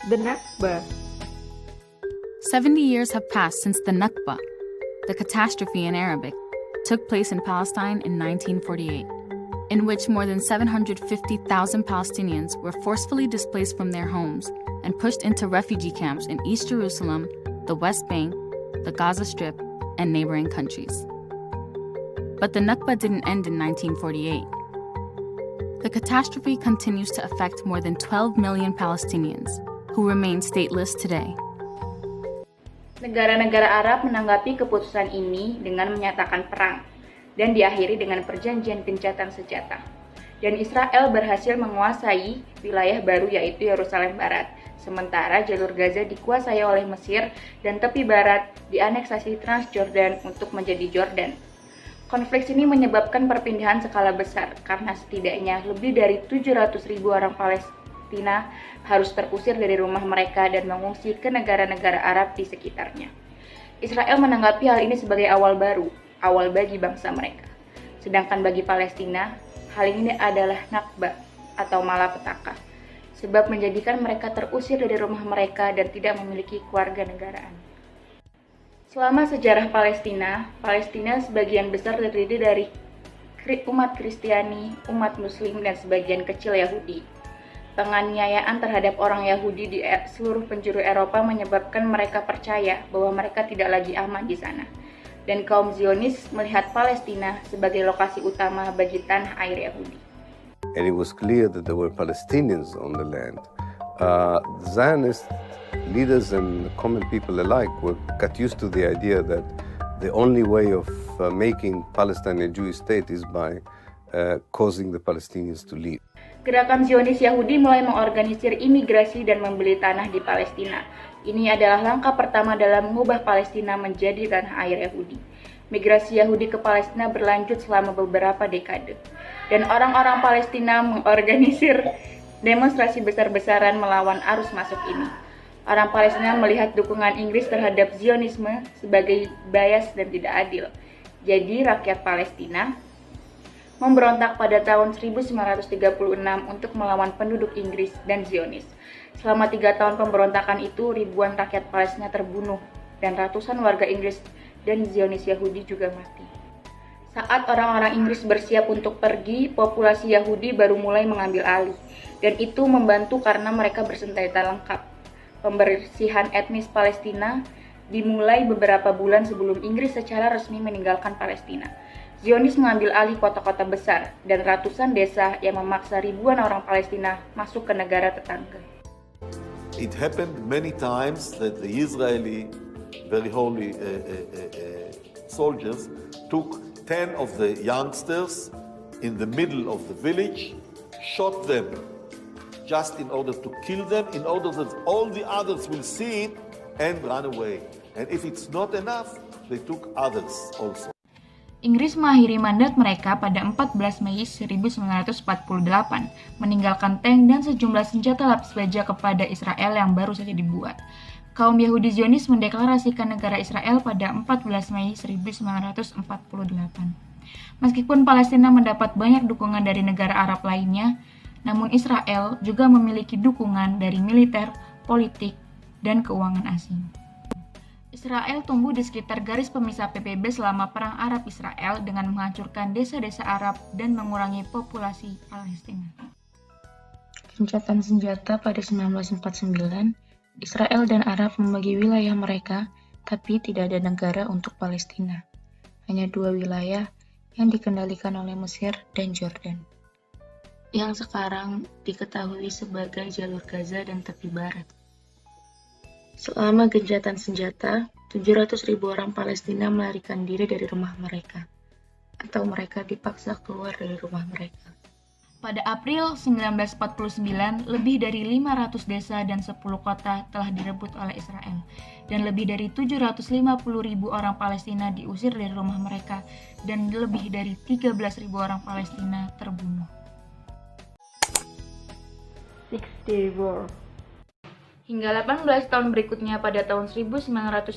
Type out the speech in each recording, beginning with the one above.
The Nakba. 70 years have passed since the Nakba, the catastrophe in Arabic, took place in Palestine in 1948, in which more than 750,000 Palestinians were forcefully displaced from their homes and pushed into refugee camps in East Jerusalem, the West Bank, the Gaza Strip, and neighboring countries. But the Nakba didn't end in 1948. The catastrophe continues to affect more than 12 million Palestinians, who remain stateless today. Negara-negara Arab menanggapi keputusan ini dengan menyatakan perang dan diakhiri dengan perjanjian gencatan senjata. Dan Israel berhasil menguasai wilayah baru yaitu Yerusalem Barat, sementara jalur Gaza dikuasai oleh Mesir dan tepi barat dianeksasi Transjordan untuk menjadi Jordan. Konflik ini menyebabkan perpindahan skala besar karena setidaknya lebih dari 700.000 orang Palestina harus terusir dari rumah mereka dan mengungsi ke negara-negara Arab di sekitarnya. Israel menanggapi hal ini sebagai awal baru, awal bagi bangsa mereka. Sedangkan bagi Palestina, hal ini adalah nakba atau malapetaka, sebab menjadikan mereka terusir dari rumah mereka dan tidak memiliki kewarganegaraan. Selama sejarah Palestina, Palestina sebagian besar terdiri dari umat Kristiani, umat Muslim, dan sebagian kecil Yahudi. Penganiayaan terhadap orang Yahudi di seluruh penjuru Eropa menyebabkan mereka percaya bahwa mereka tidak lagi aman di sana. Dan kaum Zionis melihat Palestina sebagai lokasi utama bagi tanah air Yahudi. And it was clear that there were Palestinians on the land. Zionist leaders and common people alike got used to the idea that the only way of making Palestine a Jewish state is by causing the Palestinians to leave. Gerakan Zionis Yahudi mulai mengorganisir imigrasi dan membeli tanah di Palestina. Ini adalah langkah pertama dalam mengubah Palestina menjadi tanah air Yahudi. Migrasi Yahudi ke Palestina berlanjut selama beberapa dekade. Dan orang-orang Palestina mengorganisir demonstrasi besar-besaran melawan arus masuk ini. Orang Palestina melihat dukungan Inggris terhadap Zionisme sebagai bias dan tidak adil. Jadi rakyat Palestina memberontak pada tahun 1936 untuk melawan penduduk Inggris dan Zionis. Selama 3 tahun pemberontakan itu, ribuan rakyat Palestina terbunuh dan ratusan warga Inggris dan Zionis Yahudi juga mati. Saat orang-orang Inggris bersiap untuk pergi, populasi Yahudi baru mulai mengambil alih, dan itu membantu karena mereka bersenjata lengkap. Pembersihan etnis Palestina dimulai beberapa bulan sebelum Inggris secara resmi meninggalkan Palestina. Zionis mengambil alih kota-kota besar dan ratusan desa yang memaksa ribuan orang Palestina masuk ke negara tetangga. It happened many times that the Israeli very holy soldiers took 10 of the youngsters in the middle of the village, shot them just in order to kill them, in order that all the others will see it and run away. And if it's not enough, they took others also. Inggris mengakhiri mandat mereka pada 14 Mei 1948, meninggalkan tank dan sejumlah senjata lapis baja kepada Israel yang baru saja dibuat. Kaum Yahudi Zionis mendeklarasikan negara Israel pada 14 Mei 1948. Meskipun Palestina mendapat banyak dukungan dari negara Arab lainnya, namun Israel juga memiliki dukungan dari militer, politik, dan keuangan asing. Israel tumbuh di sekitar garis pemisah PBB selama Perang Arab-Israel dengan menghancurkan desa-desa Arab dan mengurangi populasi Palestina. Gencatan senjata pada 1949, Israel dan Arab membagi wilayah mereka, tapi tidak ada negara untuk Palestina. Hanya 2 wilayah yang dikendalikan oleh Mesir dan Jordan, yang sekarang diketahui sebagai jalur Gaza dan tepi barat. Selama gencatan senjata, 700.000 orang Palestina melarikan diri dari rumah mereka, atau mereka dipaksa keluar dari rumah mereka. Pada April 1949, lebih dari 500 desa dan 10 kota telah direbut oleh Israel, dan lebih dari 750.000 orang Palestina diusir dari rumah mereka, dan lebih dari 13.000 orang Palestina terbunuh. Six-Day War. Hingga 18 tahun berikutnya pada tahun 1967,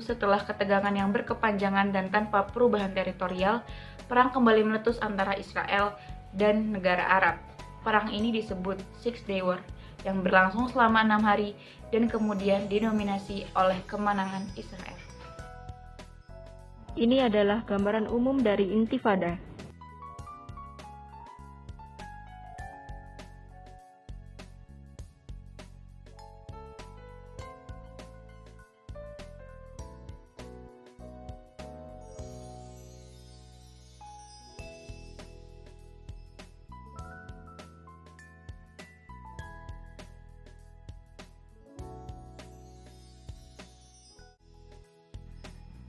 setelah ketegangan yang berkepanjangan dan tanpa perubahan teritorial, perang kembali meletus antara Israel dan negara Arab. Perang ini disebut Six-Day War yang berlangsung selama 6 hari dan kemudian didominasi oleh kemenangan Israel. Ini adalah gambaran umum dari Intifada.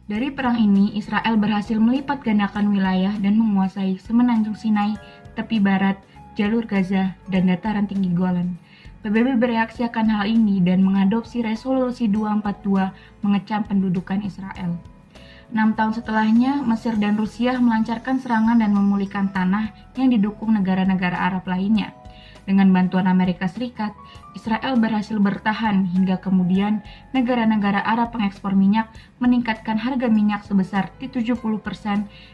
Dari perang ini, Israel berhasil melipat gandakan wilayah dan menguasai semenanjung Sinai, tepi barat, jalur Gaza, dan dataran tinggi Golan. PBB bereaksi akan hal ini dan mengadopsi resolusi 242 mengecam pendudukan Israel. 6 tahun setelahnya, Mesir dan Rusia melancarkan serangan dan memulihkan tanah yang didukung negara-negara Arab lainnya. Dengan bantuan Amerika Serikat, Israel berhasil bertahan hingga kemudian negara-negara Arab pengekspor minyak meningkatkan harga minyak sebesar 70%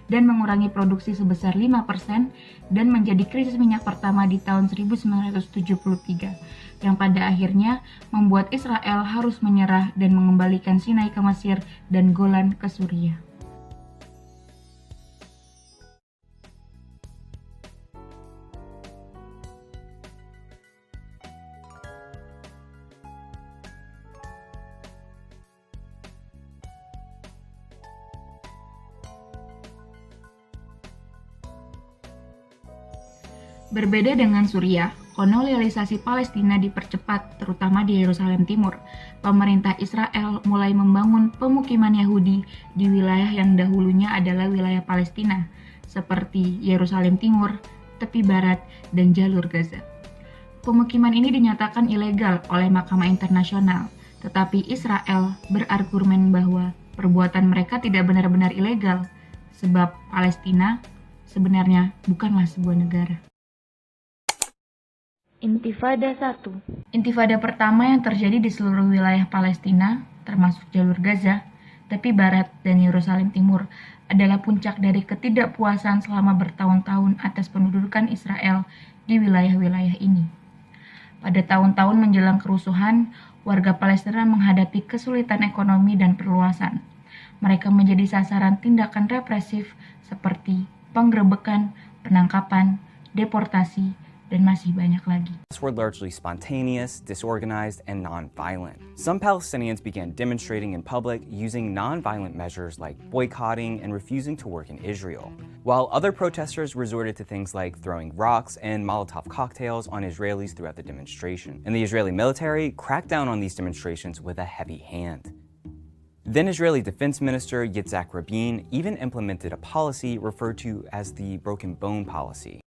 dan mengurangi produksi sebesar 5% dan menjadi krisis minyak pertama di tahun 1973 yang pada akhirnya membuat Israel harus menyerah dan mengembalikan Sinai ke Mesir dan Golan ke Suriah. Berbeda dengan Suriah, kolonialisasi Palestina dipercepat, terutama di Yerusalem Timur. Pemerintah Israel mulai membangun pemukiman Yahudi di wilayah yang dahulunya adalah wilayah Palestina, seperti Yerusalem Timur, tepi barat, dan jalur Gaza. Pemukiman ini dinyatakan ilegal oleh Mahkamah Internasional, tetapi Israel berargumen bahwa perbuatan mereka tidak benar-benar ilegal, sebab Palestina sebenarnya bukanlah sebuah negara. Intifada 1. Intifada pertama yang terjadi di seluruh wilayah Palestina, termasuk jalur Gaza, tepi barat, dan Yerusalem Timur, adalah puncak dari ketidakpuasan selama bertahun-tahun atas pendudukan Israel di wilayah-wilayah ini. Pada tahun-tahun menjelang kerusuhan, warga Palestina menghadapi kesulitan ekonomi dan perluasan. Mereka menjadi sasaran tindakan represif seperti penggerebekan, penangkapan, deportasi, dan masih banyak lagi. Were largely spontaneous, disorganized, and non-violent. Some Palestinians began demonstrating in public using non-violent measures like boycotting and refusing to work in Israel, while other protesters resorted to things like throwing rocks and Molotov cocktails on Israelis throughout the demonstration. And the Israeli military cracked down on these demonstrations with a heavy hand. Then Israeli Defense Minister Yitzhak Rabin even implemented a policy referred to as the broken bone policy.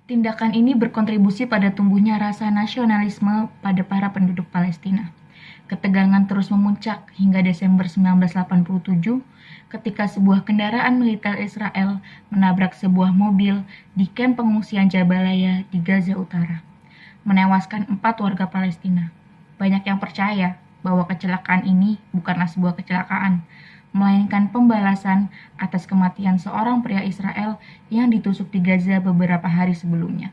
Tindakan ini berkontribusi pada tumbuhnya rasa nasionalisme pada para penduduk Palestina. Ketegangan terus memuncak hingga Desember 1987 ketika sebuah kendaraan militer Israel menabrak sebuah mobil di kamp pengungsian Jabalaya di Gaza Utara, menewaskan 4 warga Palestina. Banyak yang percaya bahwa kecelakaan ini bukanlah sebuah kecelakaan, melainkan pembalasan atas kematian seorang pria Israel yang ditusuk di Gaza beberapa hari sebelumnya.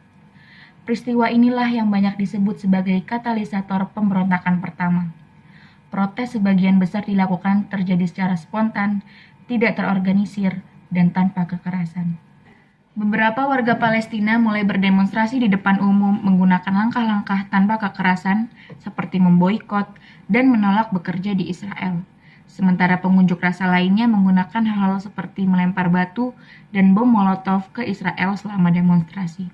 Peristiwa inilah yang banyak disebut sebagai katalisator pemberontakan pertama. Protes sebagian besar dilakukan terjadi secara spontan, tidak terorganisir, dan tanpa kekerasan. Beberapa warga Palestina mulai berdemonstrasi di depan umum menggunakan langkah-langkah tanpa kekerasan seperti memboikot dan menolak bekerja di Israel. Sementara pengunjuk rasa lainnya menggunakan hal-hal seperti melempar batu dan bom Molotov ke Israel selama demonstrasi.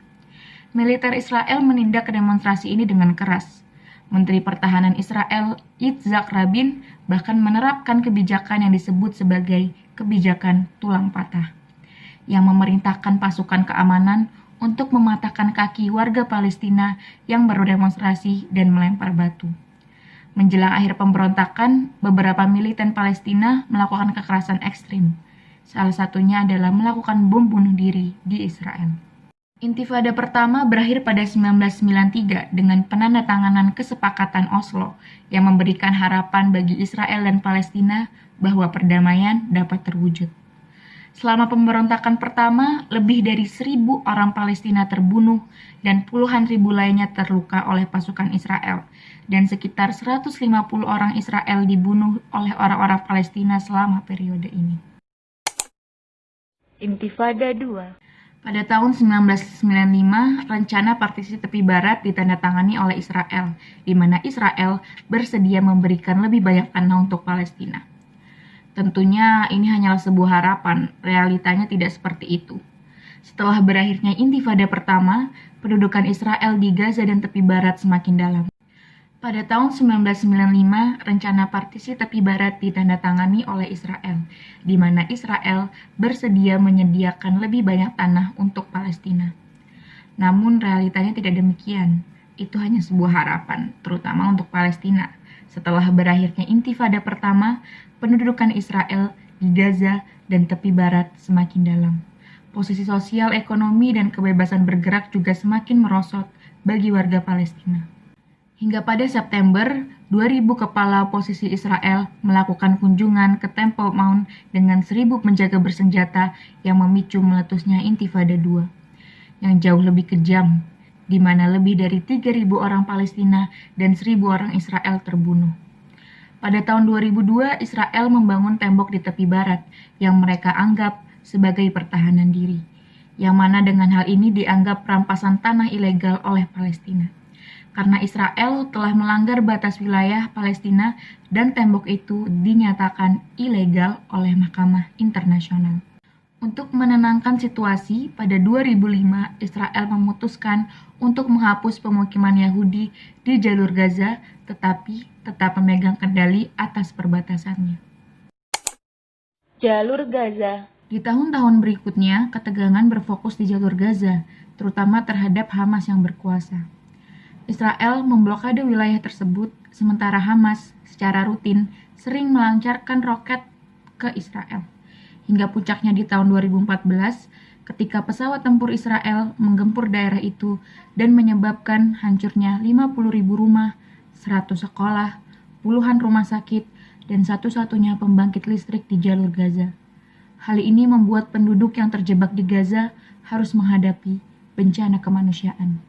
Militer Israel menindak demonstrasi ini dengan keras. Menteri Pertahanan Israel, Yitzhak Rabin, bahkan menerapkan kebijakan yang disebut sebagai kebijakan tulang patah, yang memerintahkan pasukan keamanan untuk mematahkan kaki warga Palestina yang berdemonstrasi dan melempar batu. Menjelang akhir pemberontakan, beberapa militan Palestina melakukan kekerasan ekstrim. Salah satunya adalah melakukan bom bunuh diri di Israel. Intifada pertama berakhir pada 1993 dengan penandatanganan kesepakatan Oslo yang memberikan harapan bagi Israel dan Palestina bahwa perdamaian dapat terwujud. Selama pemberontakan pertama, lebih dari 1.000 orang Palestina terbunuh dan puluhan ribu lainnya terluka oleh pasukan Israel, dan sekitar 150 orang Israel dibunuh oleh orang-orang Palestina selama periode ini. Intifada 2. Pada tahun 1995, rencana partisi tepi barat ditandatangani oleh Israel, di mana Israel bersedia memberikan lebih banyak tanah untuk Palestina. Tentunya ini hanyalah sebuah harapan, realitanya tidak seperti itu. Setelah berakhirnya Intifada pertama, pendudukan Israel di Gaza dan tepi barat semakin dalam. Pada tahun 1995, rencana partisi tepi barat ditandatangani oleh Israel, di mana Israel bersedia menyediakan lebih banyak tanah untuk Palestina. Namun realitanya tidak demikian, itu hanya sebuah harapan, terutama untuk Palestina. Setelah berakhirnya Intifada pertama, pendudukan Israel di Gaza dan tepi barat semakin dalam. Posisi sosial, ekonomi, dan kebebasan bergerak juga semakin merosot bagi warga Palestina. Hingga pada September, 2.000 kepala oposisi Israel melakukan kunjungan ke Temple Mount dengan 1.000 penjaga bersenjata yang memicu meletusnya Intifada 2, yang jauh lebih kejam, di mana lebih dari 3.000 orang Palestina dan 1.000 orang Israel terbunuh. Pada tahun 2002, Israel membangun tembok di tepi barat yang mereka anggap sebagai pertahanan diri, yang mana dengan hal ini dianggap perampasan tanah ilegal oleh Palestina. Karena Israel telah melanggar batas wilayah Palestina dan tembok itu dinyatakan ilegal oleh Mahkamah Internasional. Untuk menenangkan situasi, pada 2005 Israel memutuskan untuk menghapus pemukiman Yahudi di jalur Gaza, tetapi tetap memegang kendali atas perbatasannya. Jalur Gaza. Di tahun-tahun berikutnya, ketegangan berfokus di jalur Gaza, terutama terhadap Hamas yang berkuasa. Israel memblokade wilayah tersebut, sementara Hamas secara rutin sering melancarkan roket ke Israel. Hingga puncaknya di tahun 2014, ketika pesawat tempur Israel menggempur daerah itu dan menyebabkan hancurnya 50.000 rumah, 100 sekolah, puluhan rumah sakit, dan satu-satunya pembangkit listrik di jalur Gaza. Hal ini membuat penduduk yang terjebak di Gaza harus menghadapi bencana kemanusiaan.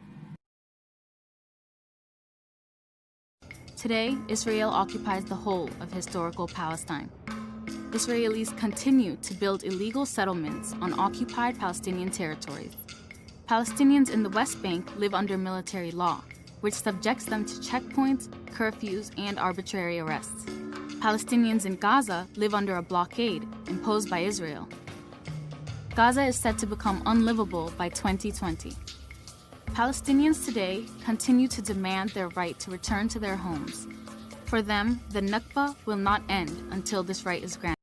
Today, Israel occupies the whole of historical Palestine. Israelis continue to build illegal settlements on occupied Palestinian territories. Palestinians in the West Bank live under military law, which subjects them to checkpoints, curfews, and arbitrary arrests. Palestinians in Gaza live under a blockade imposed by Israel. Gaza is set to become unlivable by 2020. Palestinians today continue to demand their right to return to their homes. For them, the Nakba will not end until this right is granted.